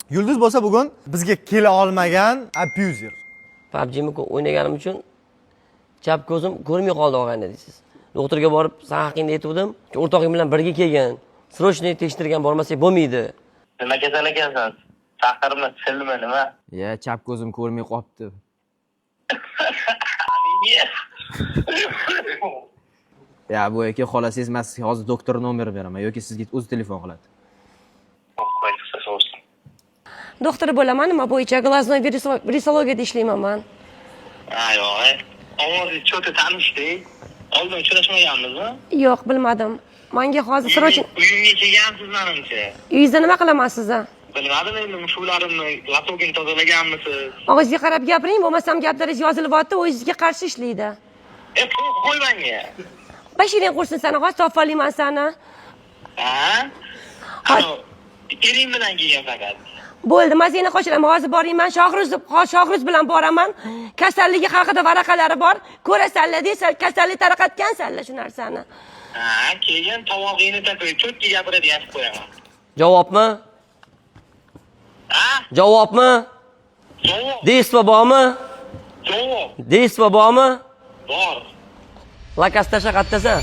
Yulduz bo'lsa bugun bizga kela olmagan abuser. PUBG'ni o'ynaganim uchun chap ko'zim ko'rmay qoldi og'ayni deysiz. Doktorga borib, "Sen haqingda aytdim, o'rtog'ing bilan birga kelgan. Srochniy tekshirgan bormasak bo'lmaydi." Nima kasal ekansan? Chaqirma, silma nima? Ya, chap ko'zim ko'rmay qolibdi. Ya, bu aka xolasangiz men sizga hozir doktor nomerini beraman yoki sizga o'zi telefon qiladi. Doktor bo'laman, nima bo'yicha glaznoy virusologiyada ishlayman men. Yo'q. Ovozingiz cho'ta tanishdi. Oldin uchrashmaganmizmi? Yo'q, bilmadim. Menga hozir srochniy Uyimga kelgansiz menimcha. uyingizda nima qilaman sizni? Bilmadim endi mushuklarimni latogin tozalaganmisiz? Og'izga qarab gapiring, bo'lmasam gaplaringiz yozilyapti, o'zingizga qarshi ishlaydi. Qo'y menga. Bashiring qursin sani, hozir topalayman sani. Ano, ering bilan kelgan faqat. Bo'ldi, mazini qo'shiraman. Hozir borayman, Shohruz bilan boraman. Kasalligi haqida varaqalari bor. Ko'rasanlar desa, kasallik tarqatgansanlar shu narsani. Keyin tovog'ingni taqib, cho'tga gapiradigan qilib qo'yaman. Javobmi? Javobmi? Javob. Deysiz bormi? Javob. Deysiz bormi? Bor. Lakastasha qattasan.